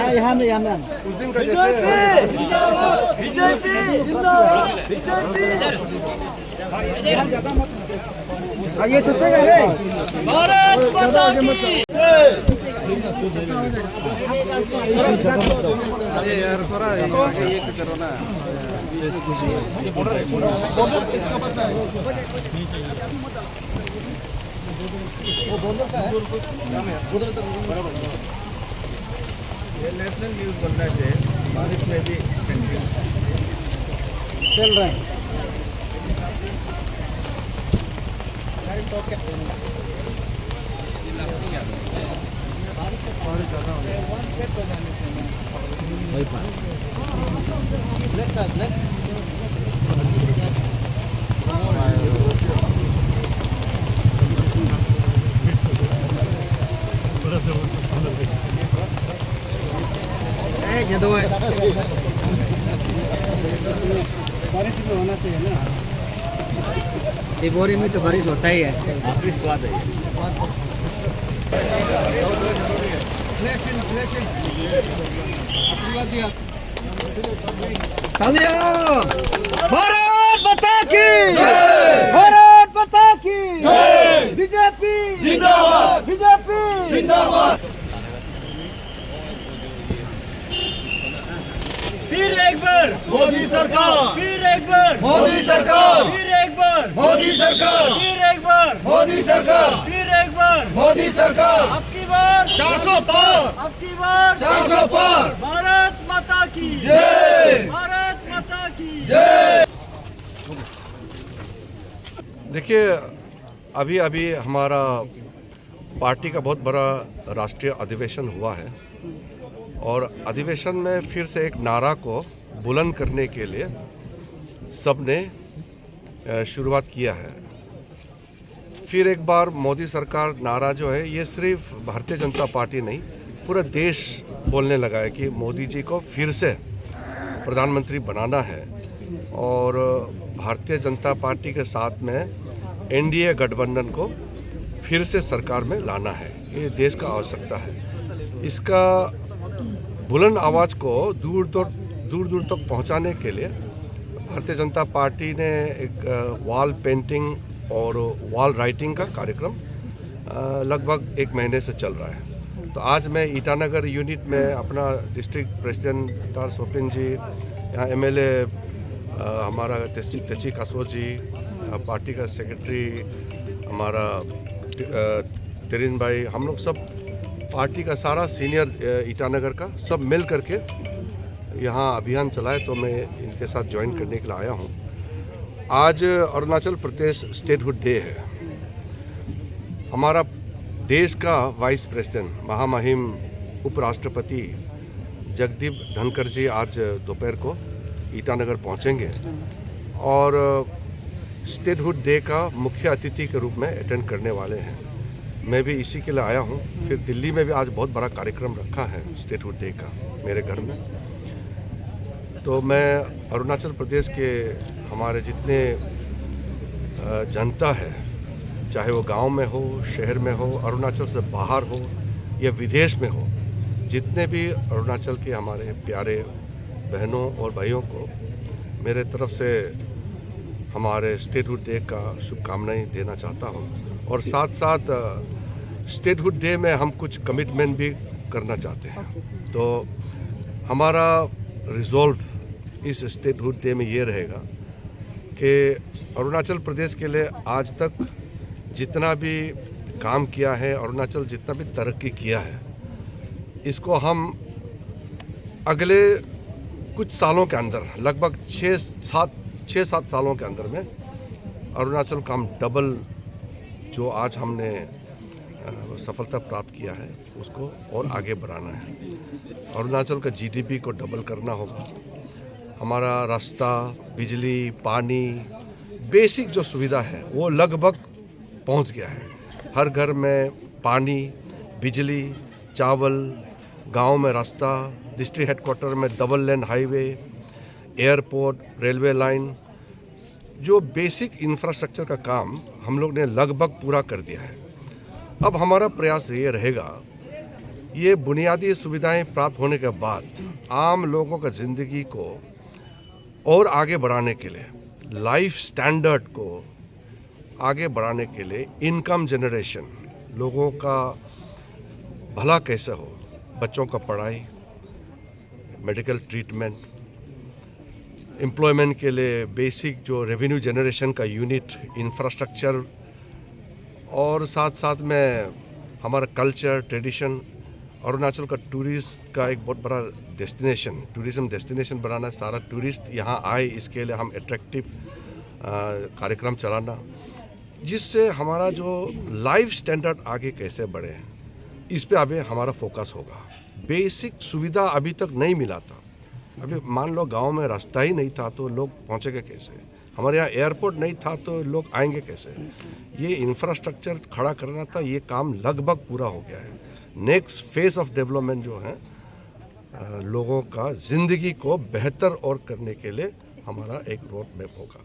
यहाँ में उस दिन का बीजेपी जिंदाबाद ये टूटेगा रे भारत माता की अरे यार थोड़ा ये करो ना किसका बनना है वो बॉर्डर का है ये नेशनल न्यूज़ बनना चाहिए। बारिश में भी चल रहे हैं। ये दो है बारिश में होना चाहिए ना। ये बोरी में तो बारिश होता ही है, काफी स्वाद है। भारत माता की, भारत माता की, बीजेपी जिंदाबाद, बीजेपी जिंदाबाद। फिर एक बार मोदी सरकार, फिर एक बार मोदी सरकार, फिर एक बार मोदी सरकार, फिर एक बार मोदी सरकार, फिर एक बार मोदी सरकार। अब की बार 400 पार, अब की बार 400 पार। भारत माता की जय, भारत माता की जय। देखिए, अभी अभी हमारा पार्टी का बहुत बड़ा राष्ट्रीय अधिवेशन हुआ है और अधिवेशन में फिर से एक नारा को बुलंद करने के लिए सबने शुरुआत किया है। फिर एक बार मोदी सरकार नारा जो है, ये सिर्फ भारतीय जनता पार्टी नहीं, पूरा देश बोलने लगा है कि मोदी जी को फिर से प्रधानमंत्री बनाना है और भारतीय जनता पार्टी के साथ में एनडीए गठबंधन को फिर से सरकार में लाना है। ये देश का आवश्यकता है। इसका बुलंद आवाज़ को दूर दूर तक पहुंचाने के लिए भारतीय जनता पार्टी ने एक वॉल पेंटिंग और वॉल राइटिंग का कार्यक्रम लगभग 1 महीने से चल रहा है। तो आज मैं ईटानगर यूनिट में अपना डिस्ट्रिक्ट प्रेसिडेंट तार सोपिन जी, यहाँ एमएलए हमारा तेची कासो जी, पार्टी का सेक्रेटरी हमारा तेरिन भाई, हम लोग सब पार्टी का सारा सीनियर ईटानगर का सब मिल करके यहाँ अभियान चलाए, तो मैं इनके साथ ज्वाइन करने के लिए आया हूँ। आज अरुणाचल प्रदेश स्टेटहुड डे है। हमारा देश का वाइस प्रेसिडेंट महामहिम उपराष्ट्रपति जगदीप धनखड़ जी आज दोपहर को ईटानगर पहुँचेंगे और स्टेटहुड डे का मुख्य अतिथि के रूप में अटेंड करने वाले हैं। मैं भी इसी के लिए आया हूँ। फिर दिल्ली में भी आज बहुत बड़ा कार्यक्रम रखा है स्टेटहुड डे का मेरे घर में। तो मैं अरुणाचल प्रदेश के हमारे जितने जनता है, चाहे वो गांव में हो, शहर में हो, अरुणाचल से बाहर हो या विदेश में हो, जितने भी अरुणाचल के हमारे प्यारे बहनों और भाइयों को मेरे तरफ से हमारे स्टेटहुड डे का शुभकामनाएं देना चाहता हूं। और साथ साथ स्टेटहुड डे में हम कुछ कमिटमेंट भी करना चाहते हैं। तो हमारा रिजॉल्व इस स्टेटहुड डे में ये रहेगा कि अरुणाचल प्रदेश के लिए आज तक जितना भी काम किया है, अरुणाचल जितना भी तरक्की किया है, इसको हम अगले कुछ सालों के अंदर लगभग 6-7 सालों के अंदर में अरुणाचल का हम डबल जो आज हमने सफलता प्राप्त किया है उसको और आगे बढ़ाना है। अरुणाचल का जीडीपी को डबल करना होगा। हमारा रास्ता, बिजली, पानी, बेसिक जो सुविधा है वो लगभग पहुंच गया है। हर घर में पानी, बिजली, चावल, गांव में रास्ता, डिस्ट्रिक्ट हेडक्वार्टर में double lane highway, airport, railway line, जो बेसिक इंफ्रास्ट्रक्चर का काम हम लोग ने लगभग पूरा कर दिया है। अब हमारा प्रयास ये रहेगा, ये बुनियादी सुविधाएं प्राप्त होने के बाद आम लोगों का ज़िंदगी को और आगे बढ़ाने के लिए, लाइफ स्टैंडर्ड को आगे बढ़ाने के लिए, इनकम जनरेशन, लोगों का भला कैसे हो, बच्चों का पढ़ाई, मेडिकल ट्रीटमेंट, एम्प्लॉयमेंट के लिए बेसिक जो रेवेन्यू जनरेशन का यूनिट, इंफ्रास्ट्रक्चर, और साथ साथ में हमारा कल्चर, ट्रेडिशन, अरुणाचल का टूरिस्ट का एक बहुत बड़ा डेस्टिनेशन, टूरिज्म डेस्टिनेशन बनाना, सारा टूरिस्ट यहाँ आए, इसके लिए हम एट्रैक्टिव कार्यक्रम चलाना, जिससे हमारा जो लाइफ स्टैंडर्ड आगे कैसे बढ़े, इस पे अभी हमारा फोकस होगा। बेसिक सुविधा अभी तक नहीं मिला था। अभी मान लो गांव में रास्ता ही नहीं था तो लोग पहुंचेंगे कैसे? हमारे यहाँ एयरपोर्ट नहीं था तो लोग आएंगे कैसे? ये इंफ्रास्ट्रक्चर खड़ा करना था, ये काम लगभग पूरा हो गया है। नेक्स्ट फेज ऑफ डेवलपमेंट जो है लोगों का ज़िंदगी को बेहतर और करने के लिए हमारा एक रोड मैप होगा।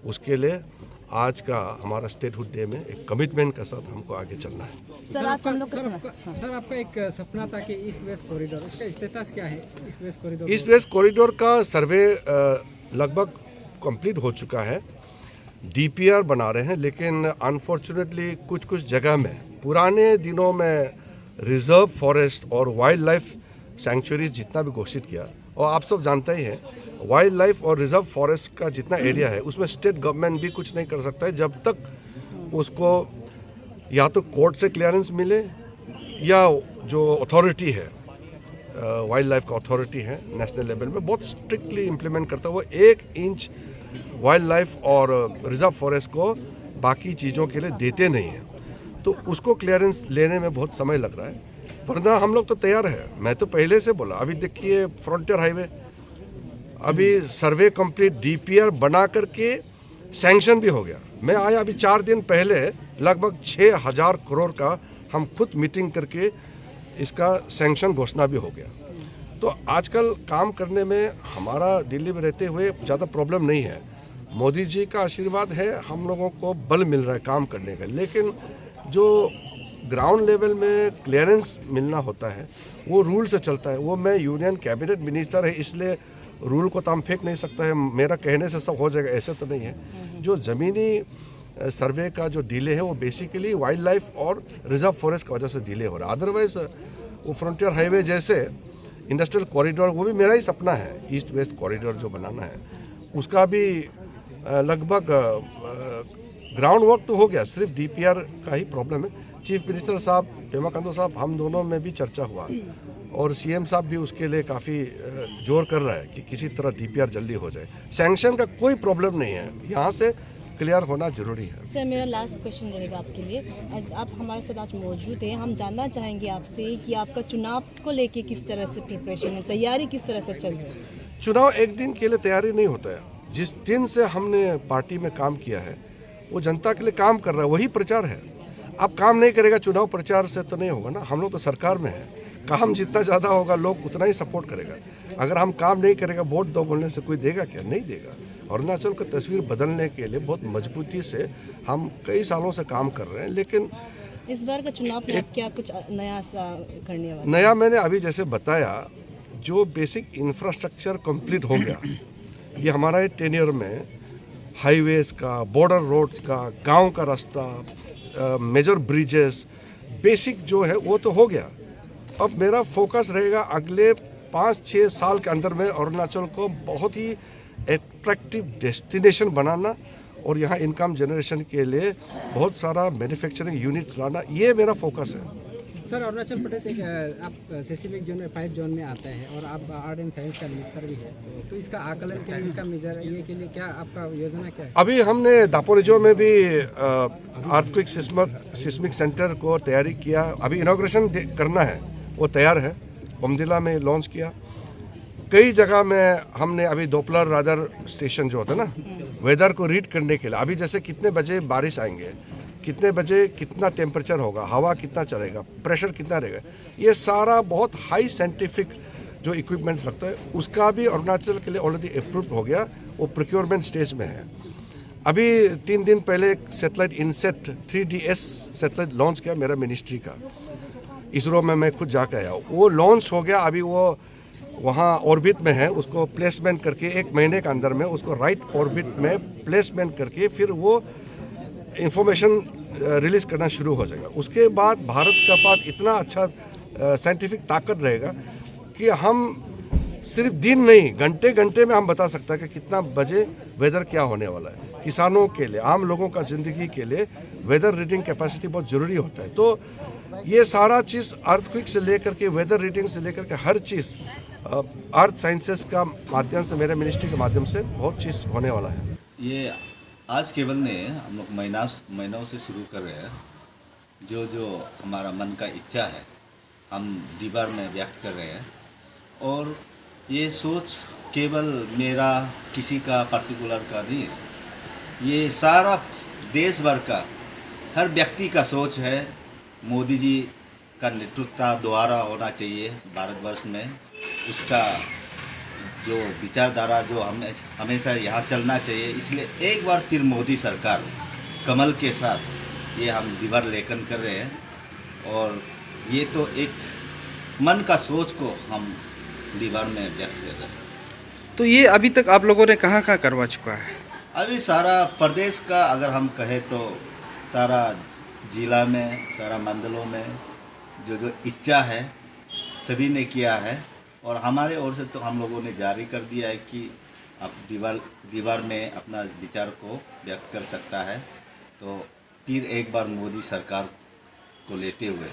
उसके लिए आज का हमारा स्टेटहुड डे में एक कमिटमेंट के साथ हमको आगे चलना है। सर आपका एक सपना था कि ईस्ट वेस्ट कॉरिडोर, उसका स्टेटस क्या है? ईस्ट वेस्ट कॉरिडोर का सर्वे लगभग कंप्लीट हो चुका है। डीपीआर बना रहे हैं, लेकिन अनफॉर्चुनेटली कुछ जगह में पुराने दिनों में रिजर्व फॉरेस्ट और वाइल्ड लाइफ सैंक्चुरीज जितना भी घोषित किया, और आप सब जानते ही हैं वाइल्ड लाइफ और रिजर्व फॉरेस्ट का जितना एरिया है उसमें स्टेट गवर्नमेंट भी कुछ नहीं कर सकता है जब तक उसको या तो कोर्ट से क्लियरेंस मिले या जो अथॉरिटी है, वाइल्ड लाइफ का अथॉरिटी है नेशनल लेवल में, बहुत स्ट्रिक्टली इम्प्लीमेंट करता है। वो 1 इंच वाइल्ड लाइफ और रिजर्व फॉरेस्ट को बाकी चीज़ों के लिए देते नहीं हैं, तो उसको क्लियरेंस लेने में बहुत समय लग रहा है। वरना हम लोग तो तैयार है। मैं तो पहले से बोला, अभी देखिए फ्रंटियर हाईवे अभी सर्वे कंप्लीट, डीपीआर बना करके सैंक्शन भी हो गया। मैं आया अभी 4 दिन पहले, लगभग 6000 करोड़ का हम खुद मीटिंग करके इसका सैंक्शन घोषणा भी हो गया। तो आजकल काम करने में हमारा दिल्ली में रहते हुए ज़्यादा प्रॉब्लम नहीं है। मोदी जी का आशीर्वाद है, हम लोगों को बल मिल रहा है काम करने का। लेकिन जो ग्राउंड लेवल में क्लियरेंस मिलना होता है वो रूल से चलता है। वो मैं यूनियन कैबिनेट मिनिस्टर है, इसलिए रूल को तो हम फेंक नहीं सकता है, मेरा कहने से सब हो जाएगा, ऐसे तो नहीं है। जो ज़मीनी सर्वे का जो डिले है वो बेसिकली वाइल्ड लाइफ और रिजर्व फॉरेस्ट की वजह से डिले हो रहा है। अदरवाइज वो फ्रंटियर हाईवे जैसे इंडस्ट्रियल कॉरिडोर, वो भी मेरा ही सपना है, ईस्ट वेस्ट कॉरिडोर जो बनाना है, उसका भी लगभग ग्राउंड वर्क तो हो गया, सिर्फ डीपीआर का ही प्रॉब्लम है। चीफ मिनिस्टर साहब, पेमा खांडू साहब, हम दोनों में भी चर्चा हुआ और सीएम साहब भी उसके लिए काफ़ी जोर कर रहा है कि किसी तरह डीपीआर जल्दी हो जाए। सैंक्शन का कोई प्रॉब्लम नहीं है, यहाँ से क्लियर होना जरूरी है। सर मेरा लास्ट क्वेश्चन रहेगा आपके लिए। आप हमारे साथ आज मौजूद हैं, हम जानना चाहेंगे आपसे कि आपका चुनाव को लेके किस तरह से प्रिपरेशन है, तैयारी किस तरह से चल रही है? चुनाव एक दिन के लिए तैयारी नहीं होता है। जिस दिन से हमने पार्टी में काम किया है वो जनता के लिए काम कर रहा है, वही प्रचार है। अब काम नहीं करेगा चुनाव प्रचार से तो नहीं होगा ना। हम लोग तो सरकार में है, काम जितना ज़्यादा होगा लोग उतना ही सपोर्ट करेगा। अगर हम काम नहीं करेगा, वोट दो बोलने से कोई देगा क्या? नहीं देगा। अरुणाचल की तस्वीर बदलने के लिए बहुत मजबूती से हम कई सालों से काम कर रहे हैं। लेकिन इस बार का चुनाव में आप क्या कुछ नया करने वाले? नया मैंने अभी जैसे बताया, जो बेसिक इंफ्रास्ट्रक्चर कंप्लीट हो गया, ये हमारा टेन्योर में हाईवेज का, बॉर्डर रोड्स का, गांव का रास्ता, मेजर ब्रिजेस, बेसिक जो है वो तो हो गया। अब मेरा फोकस रहेगा अगले 5-6 साल के अंदर में अरुणाचल को बहुत ही एट्रैक्टिव डेस्टिनेशन बनाना और यहाँ इनकम जनरेशन के लिए बहुत सारा मैन्युफैक्चरिंग यूनिट्स लाना, ये मेरा फोकस है। सर अरुणाचल प्रदेश एक आप स्पेसिफिक जोन में 5 जोन में आता है और आप आर्ट एंड साइंस का मिनिस्टर भी है, तो इसका आकलन के लिए, इसका मेजर ये के लिए क्या आपका योजना क्या है? अभी हमने दापोरिजो में भी अर्थक्वेक सिस्मिक सेंटर को तैयारी किया। अभी इनॉग्रेशन करना है, वो तैयार है। बोमडिला में लॉन्च किया। कई जगह में हमने अभी दोपहर राडर स्टेशन जो होता है ना, वेदर को रीड करने के लिए, अभी जैसे कितने बजे बारिश आएंगे, कितने बजे कितना टेम्परेचर होगा, हवा कितना चलेगा, प्रेशर कितना रहेगा, ये सारा बहुत हाई साइंटिफिक जो इक्विपमेंट्स लगता है, उसका भी अरुणाचल के लिए ऑलरेडी अप्रूव हो गया। वो प्रोक्योरमेंट स्टेज में है। अभी 3 दिन पहले एक satellite INSAT 3DS satellite launch किया मेरा मिनिस्ट्री का, इसरो में मैं खुद जाकर आया। वो लॉन्च हो गया, अभी वो वहाँ ऑर्बिट में है। उसको प्लेसमेंट करके 1 महीने के अंदर में उसको राइट ऑर्बिट में प्लेसमेंट करके फिर वो इंफॉर्मेशन रिलीज करना शुरू हो जाएगा। उसके बाद भारत का पास इतना अच्छा साइंटिफिक ताकत रहेगा कि हम सिर्फ दिन नहीं, घंटे घंटे में हम बता सकते हैं कि कितना बजे वेदर क्या होने वाला है। किसानों के लिए, आम लोगों का ज़िंदगी के लिए वेदर रीडिंग कैपेसिटी बहुत ज़रूरी होता है। तो ये सारा चीज़ अर्थक्वेक से लेकर के वेदर रीडिंग से लेकर के हर चीज़ अर्थ साइंसेस का माध्यम से, मेरे मिनिस्ट्री के माध्यम से बहुत चीज़ होने वाला है। ये आज केवल ने हम लोग महीनों से शुरू कर रहे हैं। जो हमारा मन का इच्छा है हम दीवार में व्यक्त कर रहे हैं। और ये सोच केवल मेरा किसी का पर्टिकुलर का नहीं है, ये सारा देश भर का हर व्यक्ति का सोच है। मोदी जी का नेतृत्व द्वारा होना चाहिए भारतवर्ष में, उसका जो विचारधारा जो हमेशा यहाँ चलना चाहिए। इसलिए एक बार फिर मोदी सरकार कमल के साथ ये हम दीवार लेखन कर रहे हैं। और ये तो एक मन का सोच को हम दीवार में व्यक्त कर रहे हैं। तो ये अभी तक आप लोगों ने कहाँ कहाँ करवा चुका है? अभी सारा प्रदेश का अगर हम कहें तो सारा जिला में, सारा मंडलों में जो इच्छा है सभी ने किया है। और हमारे ओर से तो हम लोगों ने जारी कर दिया है कि आप दीवार में अपना विचार को व्यक्त कर सकता है। तो फिर एक बार मोदी सरकार को लेते हुए